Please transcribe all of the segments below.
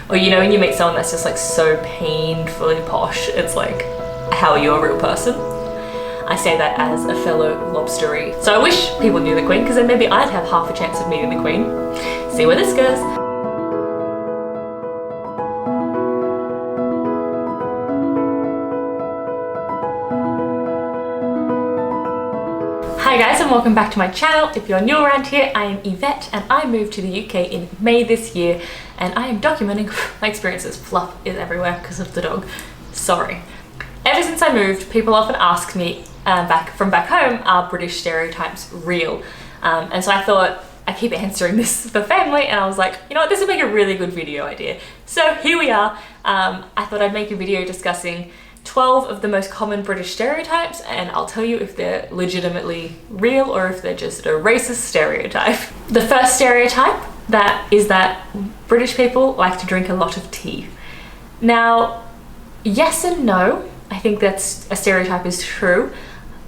Or you know when you meet someone that's just like so painfully posh, it's like, how are you a real person? I say that as a fellow lobstery. So I wish people knew the Queen, because then maybe I'd have half a chance of meeting the Queen. See where this goes. Hi guys, and welcome back to my channel. If you're new around here, I am Yvette and I moved to the UK in May this year and I am documenting my experiences. Fluff is everywhere because of the dog. Sorry. Ever since I moved, people often ask me from back home, are British stereotypes real? And so I thought I keep answering this for family, and I was like, you know what, this would make a really good video idea. So here we are. I thought I'd make a video discussing 12 of the most common British stereotypes, and I'll tell you if they're legitimately real or if they're just a racist stereotype. The first stereotype is that British people like to drink a lot of tea. Now, yes and no. I think that's a stereotype is true.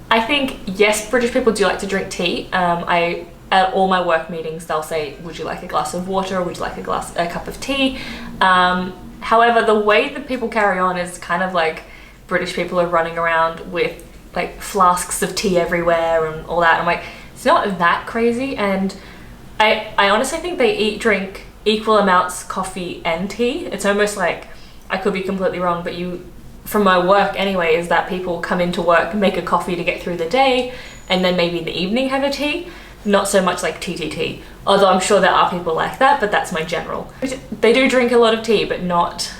I think, yes, British people do like to drink tea. At all my work meetings, they'll say, would you like a glass of water or would you like a cup of tea? However, the way that people carry on is kind of like British people are running around with like flasks of tea everywhere and all that. I'm like, it's not that crazy. And I honestly think they drink equal amounts coffee and tea. It's almost like, I could be completely wrong, but from my work anyway, is that people come into work, make a coffee to get through the day, and then maybe in the evening have a tea. Not so much like TTT, although I'm sure there are people like that, but that's my general. They do drink a lot of tea, but not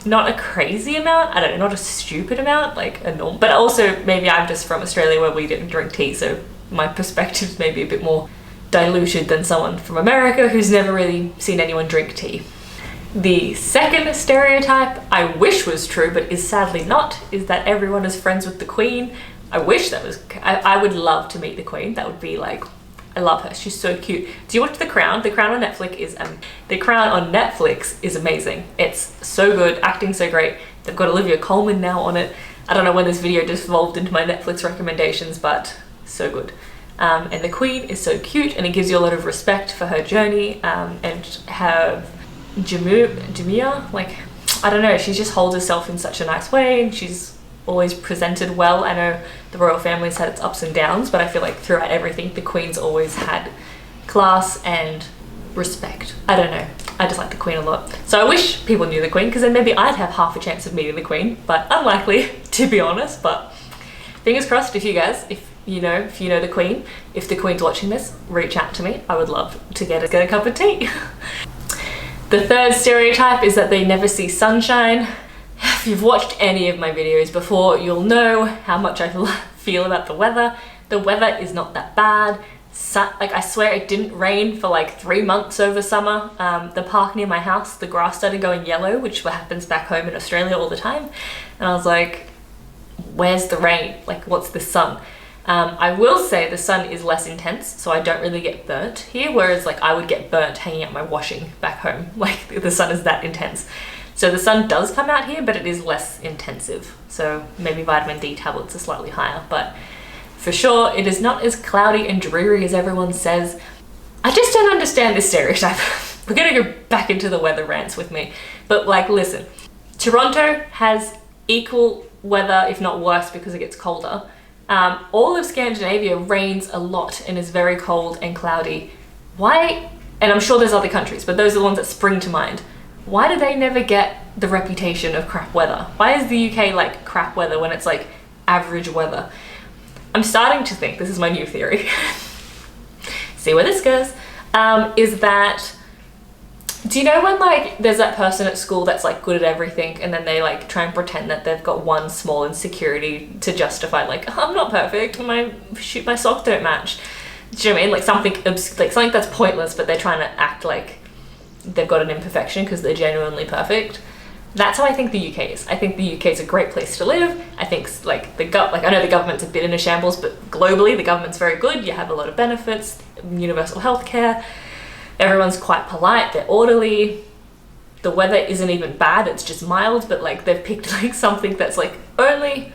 a crazy amount. I don't know, not a stupid amount, like a normal. But also maybe I'm just from Australia where we didn't drink tea, so my perspective's maybe a bit more diluted than someone from America who's never really seen anyone drink tea. The second stereotype I wish was true, but is sadly not, is that everyone is friends with the Queen. I wish that was, I would love to meet the Queen. That would be like, I love her, she's so cute. Do you watch The Crown? The Crown on Netflix is amazing. It's so good, acting so great. They've got Olivia Colman now on it. I don't know when this video just evolved into my Netflix recommendations, but so good. And the Queen is so cute, and it gives you a lot of respect for her journey, and her Jamia, like, I don't know, she just holds herself in such a nice way, and she's always presented well. I know the royal family's had its ups and downs, but I feel like throughout everything, the Queen's always had class and respect. I don't know, I just like the Queen a lot. So I wish people knew the Queen, because then maybe I'd have half a chance of meeting the Queen, but unlikely, to be honest. But fingers crossed, if you guys, if you know the Queen, if the Queen's watching this, reach out to me. I would love to get a cup of tea. The third stereotype is that they never see sunshine. If you've watched any of my videos before, you'll know how much I feel about the weather. The weather is not that bad. Like, I swear it didn't rain for like 3 months over summer. The park near my house, the grass started going yellow, which happens back home in Australia all the time. And I was like, where's the rain? Like, what's the sun? I will say the sun is less intense, so I don't really get burnt here, whereas like I would get burnt hanging out my washing back home. Like, the sun is that intense. So the sun does come out here, but it is less intensive. So maybe vitamin D tablets are slightly higher, but for sure it is not as cloudy and dreary as everyone says. I just don't understand this stereotype. We're gonna go back into the weather rants with me. But like, listen, Toronto has equal weather, if not worse, because it gets colder. All of Scandinavia rains a lot and is very cold and cloudy. Why? And I'm sure there's other countries, but those are the ones that spring to mind. Why do they never get the reputation of crap weather? Why is the UK like crap weather when it's like average weather? I'm starting to think, this is my new theory, see where this goes, is that, do you know when like there's that person at school that's like good at everything and then they like try and pretend that they've got one small insecurity to justify, like, oh, I'm not perfect, my socks don't match. Do you know what I mean? Like something that's pointless, but they're trying to act like they've got an imperfection because they're genuinely perfect. That's how I think the UK is. I think the UK is a great place to live. I think like I know the government's a bit in a shambles, but globally the government's very good. You have a lot of benefits, universal healthcare. Everyone's quite polite, they're orderly. The weather isn't even bad, it's just mild, but like they've picked like something that's like only,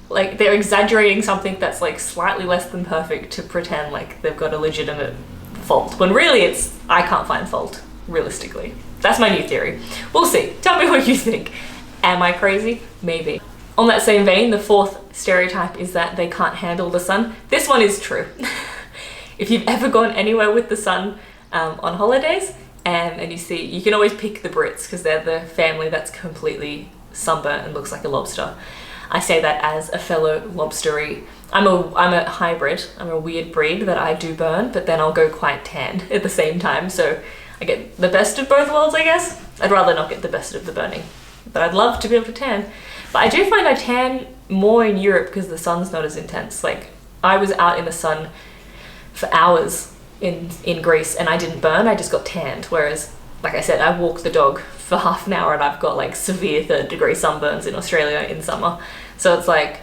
like they're exaggerating something that's like slightly less than perfect to pretend like they've got a legitimate fault, when really I can't find fault, realistically. That's my new theory. We'll see. Tell me what you think. Am I crazy? Maybe. On that same vein, the fourth stereotype is that they can't handle the sun. This one is true. If you've ever gone anywhere with the sun on holidays, and you can always pick the Brits because they're the family that's completely sunburnt and looks like a lobster. I say that as a fellow lobstery. I'm a hybrid. I'm a weird breed that I do burn, but then I'll go quite tan at the same time. So I get the best of both worlds, I guess. I'd rather not get the best of the burning, but I'd love to be able to tan. But I do find I tan more in Europe because the sun's not as intense. Like, I was out in the sun for hours in Greece and I didn't burn, I just got tanned. Whereas, like I said, I walk the dog for half an hour and I've got like severe 3rd degree sunburns in Australia in summer. So it's like,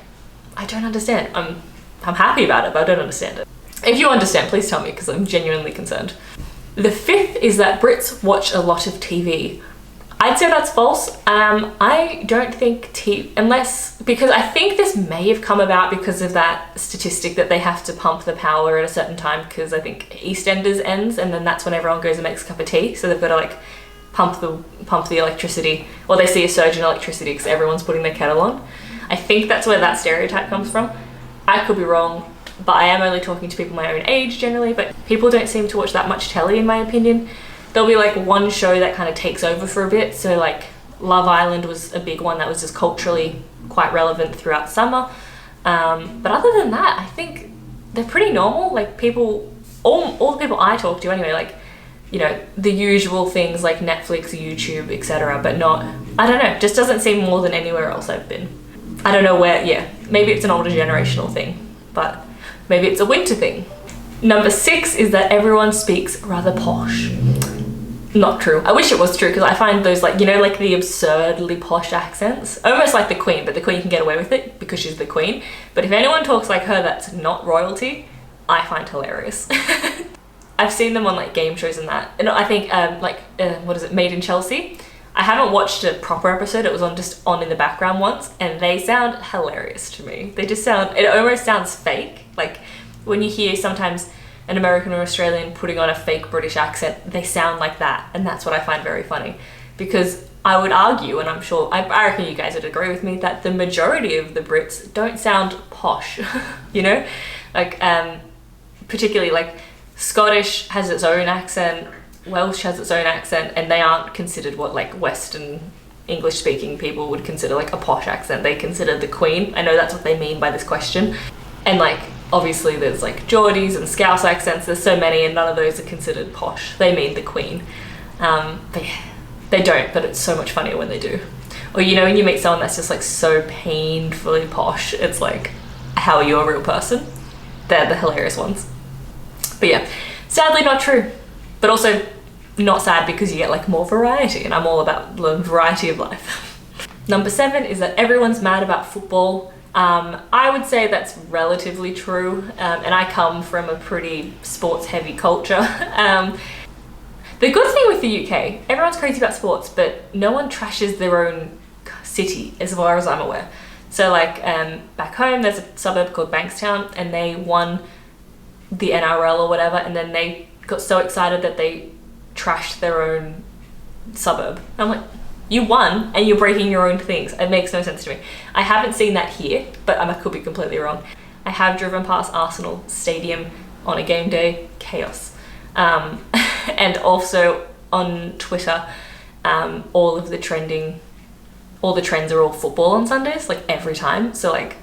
I don't understand. I'm happy about it, but I don't understand it. If you understand, please tell me, because I'm genuinely concerned. The fifth is that Brits watch a lot of TV. I'd say that's false. I don't think because I think this may have come about because of that statistic that they have to pump the power at a certain time, because I think EastEnders ends and then that's when everyone goes and makes a cup of tea. So they've got to like pump the electricity, or they see a surge in electricity because everyone's putting their kettle on. I think that's where that stereotype comes from. I could be wrong, but I am only talking to people my own age generally, but people don't seem to watch that much telly in my opinion. There'll be like one show that kind of takes over for a bit. So like Love Island was a big one that was just culturally quite relevant throughout summer. But other than that, I think they're pretty normal. Like all the people I talk to anyway, like, you know, the usual things like Netflix, YouTube, etc. But not, I don't know, just doesn't seem more than anywhere else I've been. I don't know where, yeah, maybe it's an older generational thing, but maybe it's a winter thing. Number 6 is that everyone speaks rather posh. Not true. I wish it was true, because I find those, like, you know, like the absurdly posh accents, almost like the Queen, but the Queen can get away with it because she's the Queen. But if anyone talks like her that's not royalty, I find hilarious. I've seen them on like game shows and that, and I think what is it, Made in Chelsea? I haven't watched a proper episode. It was just on in the background once, and they sound hilarious to me. They just sound, it almost sounds fake. Like when you hear sometimes an American or Australian putting on a fake British accent, they sound like that. And that's what I find very funny, because I would argue, and I'm sure, I reckon you guys would agree with me, that the majority of the Brits don't sound posh, you know? Like, particularly like Scottish has its own accent, Welsh has its own accent, and they aren't considered what like Western English speaking people would consider like a posh accent. They consider the Queen. I know that's what they mean by this question. And like, obviously there's like Geordies and Scouse accents, there's so many, and none of those are considered posh. They mean the Queen. But yeah, they don't, but it's so much funnier when they do. Or, you know, when you meet someone that's just like so painfully posh, it's like, how are you a real person? They're the hilarious ones. But yeah, sadly not true, but also not sad because you get like more variety, and I'm all about the variety of life. Number 7 is that everyone's mad about football. I would say that's relatively true, and I come from a pretty sports heavy culture. The good thing with the UK, everyone's crazy about sports, but no one trashes their own city as far as I'm aware. So like back home there's a suburb called Bankstown, and they won the NRL or whatever, and then they got so excited that they trashed their own suburb. I'm like, you won and you're breaking your own things. It makes no sense to me. I haven't seen that here, but I could be completely wrong. I have driven past Arsenal Stadium on a game day, chaos. And also on Twitter, all the trends are all football on Sundays, like every time. So like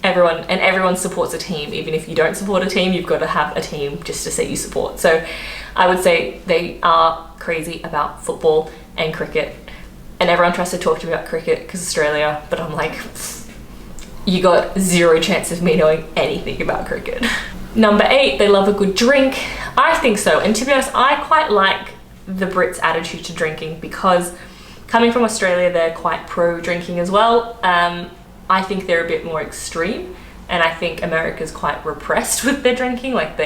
everyone supports a team. Even if you don't support a team, you've got to have a team just to say you support. So I would say they are crazy about football and cricket, and everyone tries to talk to me about cricket because Australia, but I'm like, you got zero chance of me knowing anything about cricket. Number 8, they love a good drink. I think so, and to be honest, I quite like the Brits' attitude to drinking, because coming from Australia, they're quite pro drinking as well. I think they're a bit more extreme, and I think America's quite repressed with their drinking. Like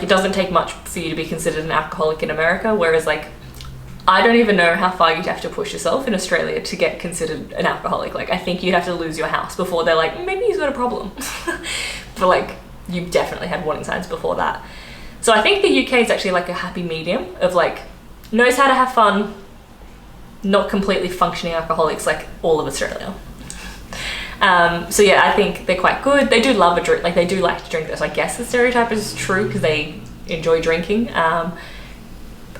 it doesn't take much for you to be considered an alcoholic in America, whereas like, I don't even know how far you'd have to push yourself in Australia to get considered an alcoholic. Like, I think you'd have to lose your house before they're like, maybe he's got a problem. But like, you definitely had warning signs before that. So I think the UK is actually like a happy medium of like, knows how to have fun, not completely functioning alcoholics like all of Australia. So yeah, I think they're quite good. They do love a drink, like they do like to drink this. I guess the stereotype is true because they enjoy drinking. I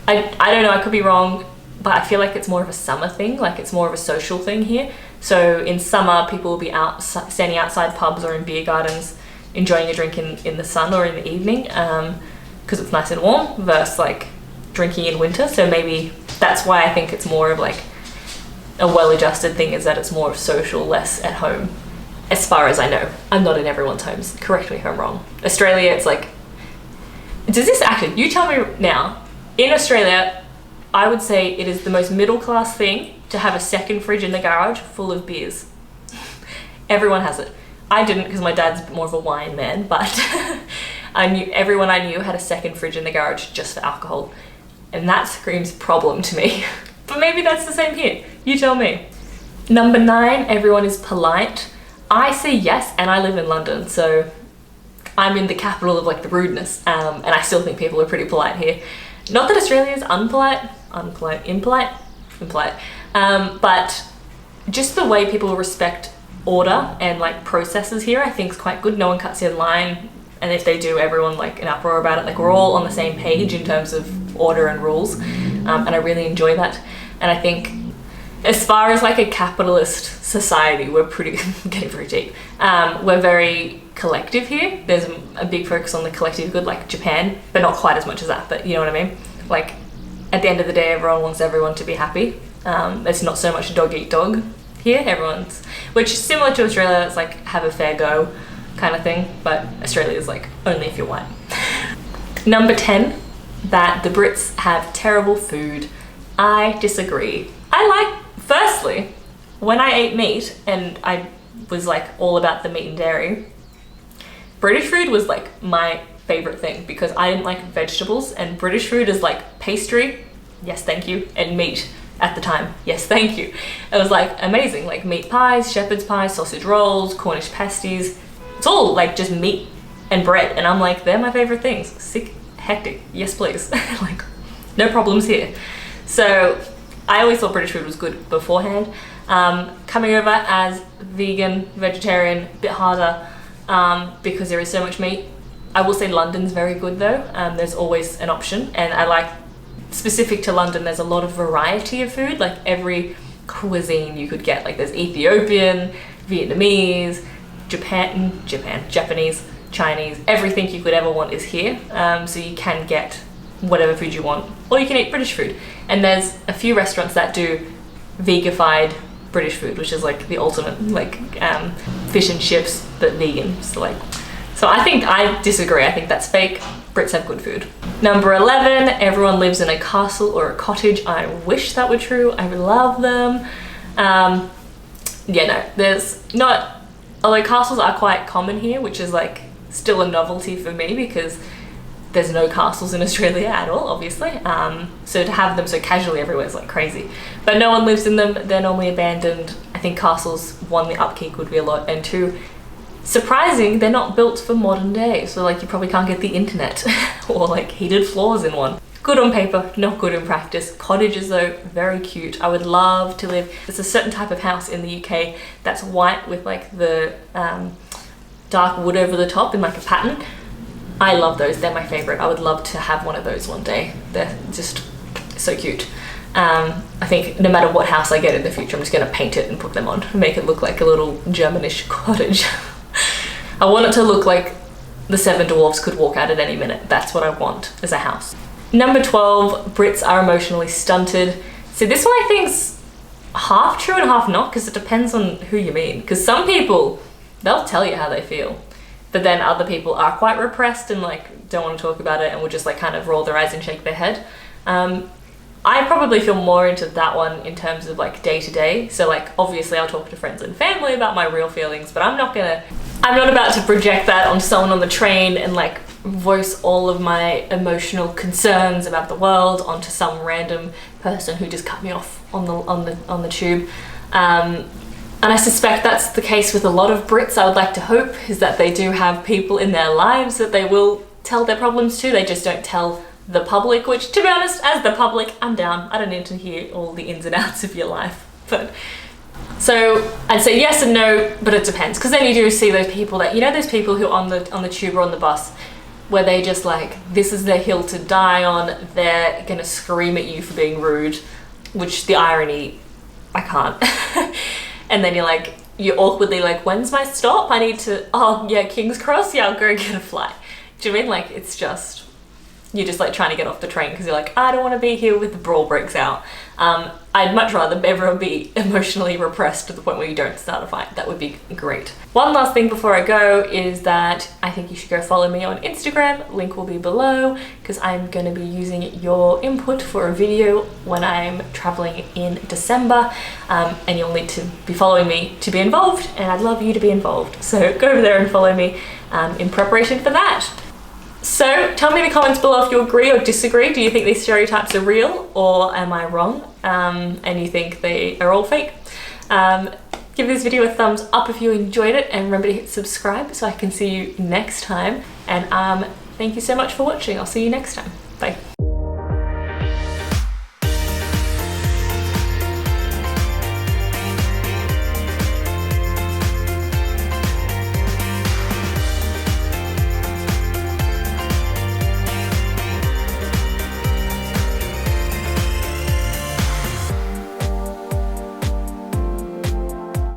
don't know, I could be wrong, but I feel like it's more of a summer thing, like it's more of a social thing here. So in summer, people will be out standing outside pubs or in beer gardens, enjoying a drink in the sun or in the evening, because it's nice and warm, versus like drinking in winter. So maybe that's why I think it's more of like a well-adjusted thing, is that it's more social, less at home. As far as I know, I'm not in everyone's homes. Correct me if I'm wrong. Australia, it's like, does this actually, you tell me now, in Australia, I would say it is the most middle-class thing to have a second fridge in the garage full of beers. Everyone has it. I didn't, because my dad's more of a wine man, but everyone I knew had a second fridge in the garage just for alcohol. And that screams problem to me. But maybe that's the same here. You tell me. Number 9, everyone is polite. I say yes, and I live in London, so I'm in the capital of like the rudeness, and I still think people are pretty polite here. Not that Australia is impolite, but just the way people respect order and like processes here, I think is quite good. No one cuts in line, and if they do, everyone like in uproar about it. Like we're all on the same page in terms of order and rules, and I really enjoy that. And I think as far as like a capitalist society, we're pretty getting very deep. We're very collective here. There's a big focus on the collective good, like Japan, but not quite as much as that, but you know what I mean? Like at the end of the day, everyone wants everyone to be happy. There's not so much dog eat dog here. Which is similar to Australia. It's like have a fair go kind of thing, but Australia is like only if you're white. Number 10, that the Brits have terrible food. I disagree. Firstly, when I ate meat and I was like all about the meat and dairy, British food was like my favorite thing because I didn't like vegetables, and British food is like pastry, yes thank you, and meat at the time, yes thank you. It was like amazing, like meat pies, shepherd's pies, sausage rolls, Cornish pasties. It's all like just meat and bread, and I'm like, they're my favorite things. Sick, hectic, yes please. Like no problems here. So I always thought British food was good beforehand. Coming over as vegan, vegetarian, a bit harder because there is so much meat. I will say London's very good though. There's always an option, and I like, specific to London, there's a lot of variety of food, like every cuisine you could get. Like there's Ethiopian, Vietnamese, Japanese, Chinese, everything you could ever want is here. So you can get whatever food you want, or you can eat British food. And there's a few restaurants that do vegified British food, which is like the ultimate, like fish and chips but vegan. So I think I disagree. I think that's fake. Brits have good food. Number 11, everyone lives in a castle or a cottage. I wish that were true. I love them. Yeah, no, there's not, although castles are quite common here, which is like still a novelty for me because there's no castles in Australia at all, obviously. So to have them so casually everywhere is like crazy. But no one lives in them. They're normally abandoned. I think castles, 1, the upkeep would be a lot, and 2, surprising, they're not built for modern day. So like you probably can't get the internet or like heated floors in one. Good on paper, not good in practice. Cottages though, very cute. I would love to live, there's a certain type of house in the UK that's white with like the dark wood over the top in like a pattern. I love those, they're my favorite. I would love to have one of those one day. They're just so cute. I think no matter what house I get in the future, I'm just gonna paint it and put them on, make it look like a little Germanish cottage. I want it to look like the 7 dwarfs could walk out at any minute. That's what I want as a house. Number 12, Brits are emotionally stunted. So this one I think's half true and half not, because it depends on who you mean. Because some people, they'll tell you how they feel, but then other people are quite repressed and like don't want to talk about it and will just like kind of roll their eyes and shake their head. I probably feel more into that one in terms of like day to day. So like obviously I'll talk to friends and family about my real feelings, but I'm not about to project that on someone on the train and like voice all of my emotional concerns about the world onto some random person who just cut me off on the tube. And I suspect that's the case with a lot of Brits. I would like to hope is that they do have people in their lives that they will tell their problems to. They just don't tell the public, which to be honest, as the public, I'm down. I don't need to hear all the ins and outs of your life. But so I'd say yes and no, but it depends. Because then you do see those people that, you know, those people who on the tube or on the bus, where they just like, this is their hill to die on. They're gonna scream at you for being rude, which the irony, I can't. And then you're awkwardly like, when's my stop? I need to, oh yeah, King's Cross, yeah, I'll go get a flight. Do you mean like, it's just, you're just like trying to get off the train because you're like, I don't want to be here with the brawl breaks out. I'd much rather everyone be emotionally repressed to the point where you don't start a fight. That would be great. One last thing before I go is that I think you should go follow me on Instagram. Link will be below, because I'm going to be using your input for a video when I'm traveling in December. And you'll need to be following me to be involved, and I'd love you to be involved. So go over there and follow me in preparation for that. So tell me in the comments below if you agree or disagree. Do you think these stereotypes are real, or am I wrong? And you think they are all fake? Give this video a thumbs up if you enjoyed it, and remember to hit subscribe so I can see you next time. And thank you so much for watching. I'll see you next time.